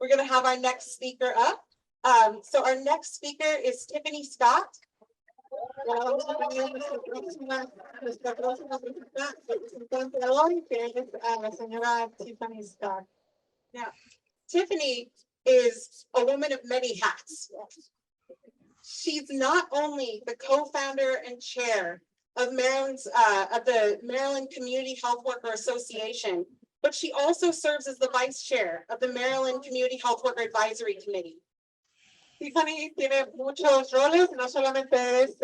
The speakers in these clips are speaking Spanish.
We're going to have our next speaker up. So our next speaker is Tiffany Scott. Nuestra próxima representante hoy, que es la señora Tiffany Scott. Now, Tiffany is a woman of many hats. She's not only the co-founder and chair of the Maryland Community Health Worker Association, but she also serves as the vice chair of the Maryland Community Health Worker Advisory Committee. Tiffany tiene muchos roles, no solamente es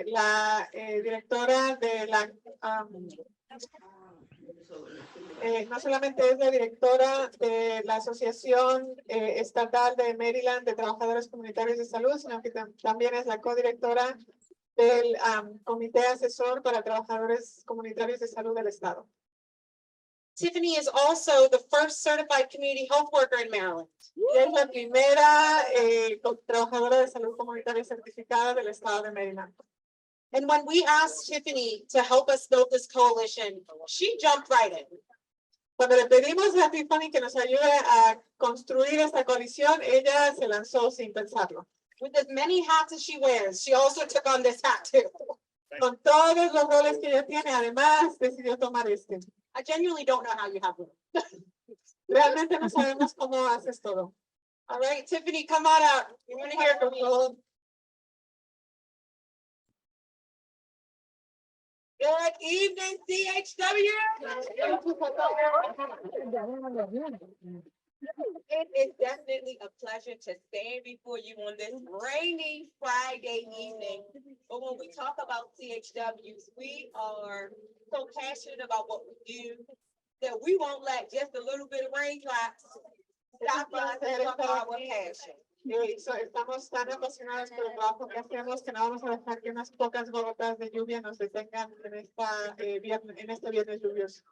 la directora de la no solamente es la directora de la Asociación Estatal de Maryland de Trabajadores Comunitarios de Salud, sino que también es la codirectora del Comité Asesor para Trabajadores Comunitarios de Salud del Estado. Tiffany is also the first certified community health worker in Maryland. Y es la primera trabajadora de salud comunitaria certificada del Estado de Maryland. And when we asked Tiffany to help us build this coalition, she jumped right in. Cuando le pedimos a Tiffany que nos ayude a construir esta coalición, ella se lanzó sin pensarlo. With as many hats as she wears, she also took on this hat too. Con todos los roles que ella tiene, además decidió tomar este. I genuinely don't know how you have them. Realmente no sabemos cómo haces todo. All right, Tiffany, come on out. We want to hear from you. Good evening, CHW. It is definitely a pleasure to stand before you on this rainy Friday evening. But when we talk about CHWs, we are so passionate about what we do that we won't let just a little bit of raindrops stop us from our passion. Estamos tan apasionados por el trabajo que hacemos que no vamos a dejar que unas pocas gotas de lluvia nos detengan en este viernes lluvioso.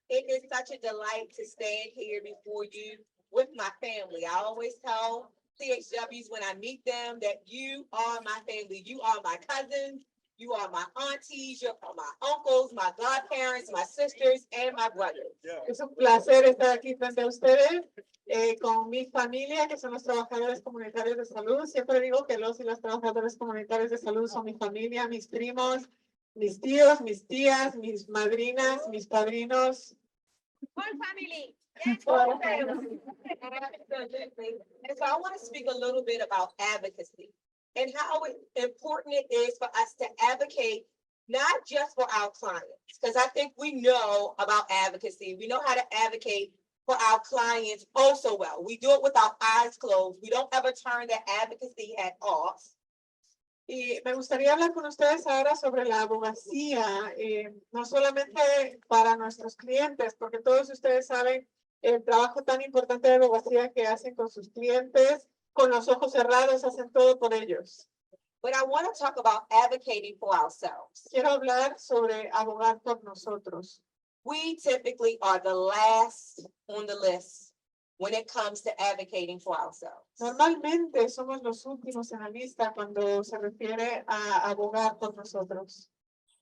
It is such a delight to stand here before you with my family. I always tell CHWs when I meet them that you are my family. You are my cousins. You are my aunties, you are my uncles, my godparents, my sisters, and my brothers. Yeah. Es un placer estar aquí frente a ustedes con mi familia, que son los trabajadores comunitarios de salud. Siempre digo que los y las trabajadores comunitarios de salud son mi familia, mis primos, mis tíos, mis tías, mis madrinas, mis padrinos. One family. Yes, one family. And so I want to speak a little bit about advocacy and how important it is for us to advocate, not just for our clients, because I think we know about advocacy. We know how to advocate for our clients also well. We do it with our eyes closed. We don't ever turn that advocacy hat off. Y me gustaría hablar con ustedes ahora sobre la abogacía, no solamente para nuestros clientes, porque todos ustedes saben el trabajo tan importante de abogacía que hacen con sus clientes, con los ojos cerrados, hacen todo por ellos. But I want to talk about advocating for ourselves. Quiero hablar sobre abogar por nosotros. We typically are the last on the list when it comes to advocating for ourselves. Normalmente somos los últimos en la lista cuando se refiere a abogar por nosotros.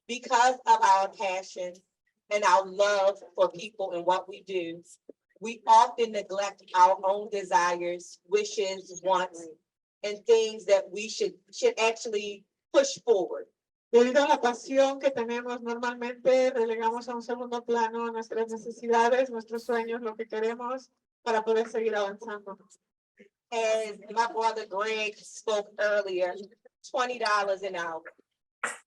Because of our passion and our love for people and what we do, we often neglect our own desires, wishes, wants, and things that we should actually push forward. Debido a la pasión que tenemos, normalmente relegamos a un segundo plano nuestras necesidades, nuestros sueños, lo que queremos para poder seguir avanzando. As my brother Greg spoke earlier, $20 an hour.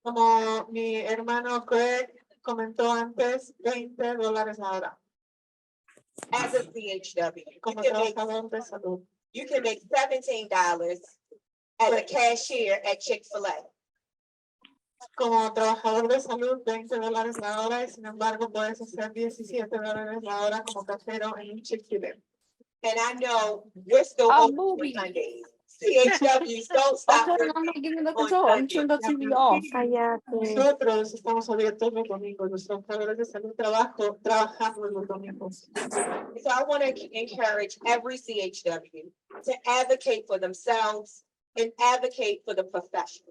Como mi hermano Greg comentó antes, $20 la hora. As a CHW, you can make $17 as a cashier at Chick-fil-A. Como trabajador de salud, $20 la hora, y sin embargo puedes hacer $17 la hora como cajero en un Chick-fil-A. And I know we're still open Sundays. CHWs don't stop. Nosotros estamos abiertos los domingos. Los trabajadores de salud trabajamos los domingos. So I want to encourage every CHW to advocate for themselves and advocate for the profession.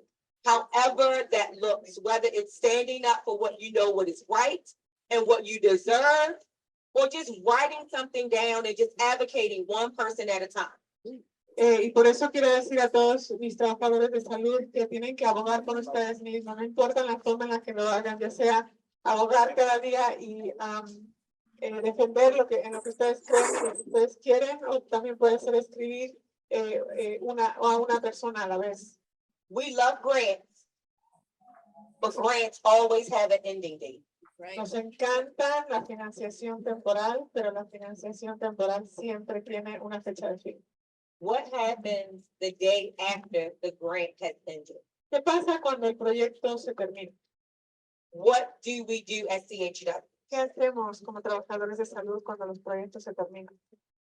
However that looks, whether it's standing up for what you know what is right and what you deserve, or just writing something down and just advocating one person at a time. Y por eso quiero decir a todos mis trabajadores de salud que tienen que abogar por ustedes mismos, no importa la forma en la que lo hagan, ya sea abogar cada día y defender en lo que ustedes creen, lo que ustedes quieren, o también puede ser escribir a una persona a la vez. We love grants, but grants always have an ending date. Nos encanta la financiación temporal, pero la financiación temporal siempre tiene una fecha de fin. What happens the day after the grant has ended? ¿Qué pasa cuando el proyecto se termina? What do we do at CHW? ¿Qué hacemos como trabajadores de salud cuando los proyectos se terminan?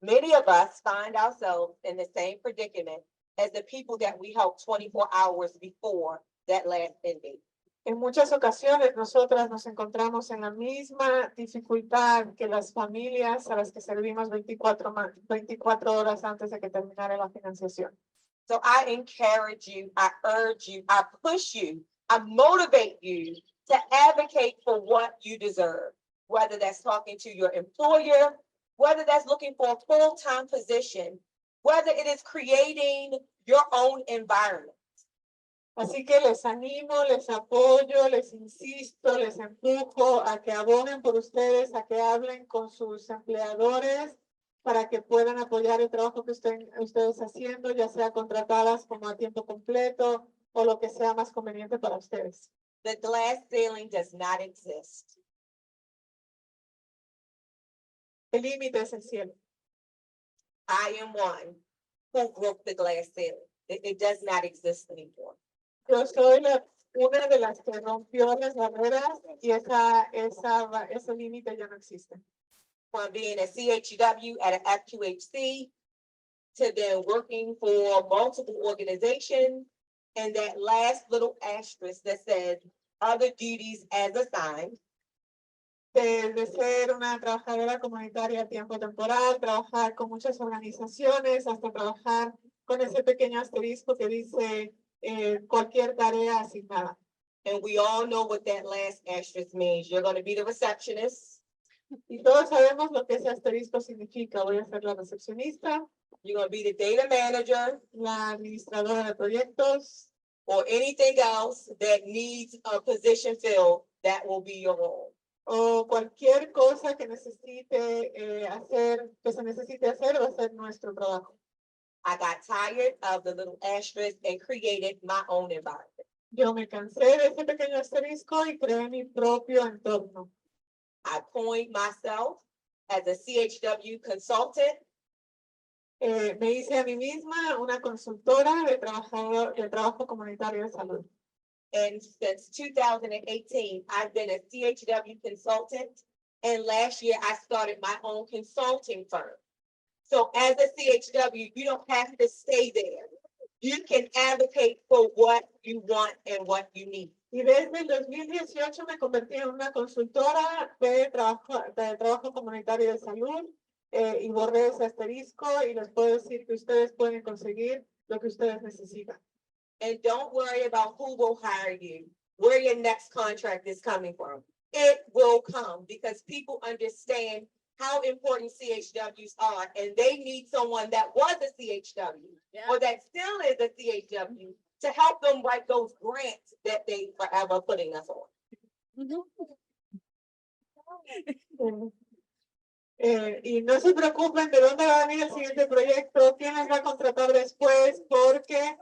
Many of us find ourselves in the same predicament as the people that we helped 24 hours before that last end date. En muchas ocasiones nosotras nos encontramos en la misma dificultad que las familias a las que servimos 24 horas antes de que terminara la financiación. So I encourage you, I urge you, I push you, I motivate you to advocate for what you deserve, whether that's talking to your employer, whether that's looking for a full-time position, whether it is creating your own environment. Así que les animo, les apoyo, les insisto, les empujo a que abonen por ustedes, a que hablen con sus empleadores para que puedan apoyar el trabajo que ustedes haciendo, ya sea contratadas como a tiempo completo o lo que sea más conveniente para ustedes. The glass ceiling does not exist. El límite es el cielo. I am one who broke the glass ceiling. It does not exist anymore. Yo soy una de las que rompió las barreras y ese límite ya no existe. From being a CHW at an FQHC to then working for multiple organizations, and that last little asterisk that says other duties as assigned. De ser una trabajadora comunitaria a tiempo temporal, trabajar con muchas organizaciones, hasta trabajar con ese pequeño asterisco que dice cualquier tarea asignada. And we all know what that last asterisk means. You're going to be the receptionist. Y todos sabemos lo que ese asterisco significa. Voy a ser la recepcionista. You're going to be the data manager. La administradora de proyectos. Or anything else that needs a position filled, that will be your role. O cualquier cosa que necesite hacer, que se necesite hacer, va a ser nuestro trabajo. I got tired of the little asterisk and created my own environment. Yo me cansé de ese pequeño asterisco y creé mi propio entorno. I coined myself as a CHW consultant. Me hice a mí misma una consultora de trabajo comunitario de salud. And since 2018, I've been a CHW consultant. And last year, I started my own consulting firm. So as a CHW, you don't have to stay there. You can advocate for what you want and what you need. Y desde el 2018 me convertí en una consultora de trabajo comunitario de salud y borré ese asterisco y les puedo decir que ustedes pueden conseguir lo que ustedes necesitan. And don't worry about who will hire you, where your next contract is coming from. It will come because people understand how important CHWs are, and they need someone that was a CHW or that still is a CHW to help them write those grants that they forever putting us on. Y no se preocupen de dónde va a venir el siguiente proyecto, quién les va a contratar después, porque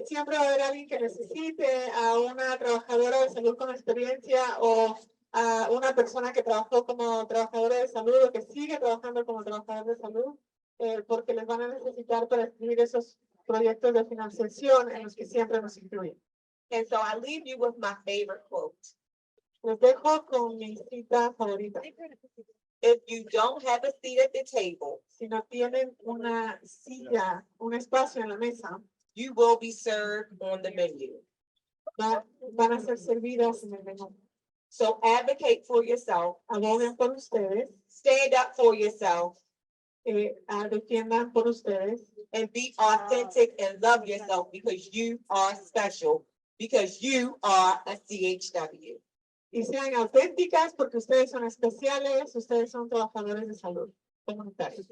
siempre va a haber alguien que necesite a una trabajadora de salud con experiencia o a una persona que trabajó como trabajadora de salud o que sigue trabajando como trabajador de salud, porque les van a necesitar para escribir esos proyectos de financiación en los que siempre nos incluyen. And so I leave you with my favorite quote. Les dejo con mi cita favorita. If you don't have a seat at the table, si no tienen una silla, un espacio en la mesa, you will be served on the menu. van a ser servidas en el menú. So advocate for yourself. Aboguen por ustedes. Stand up for yourself. Defiendan por ustedes. And be authentic and love yourself because you are special, because you are a CHW. y sean auténticas porque ustedes son especiales, ustedes son trabajadores de salud comunitaria.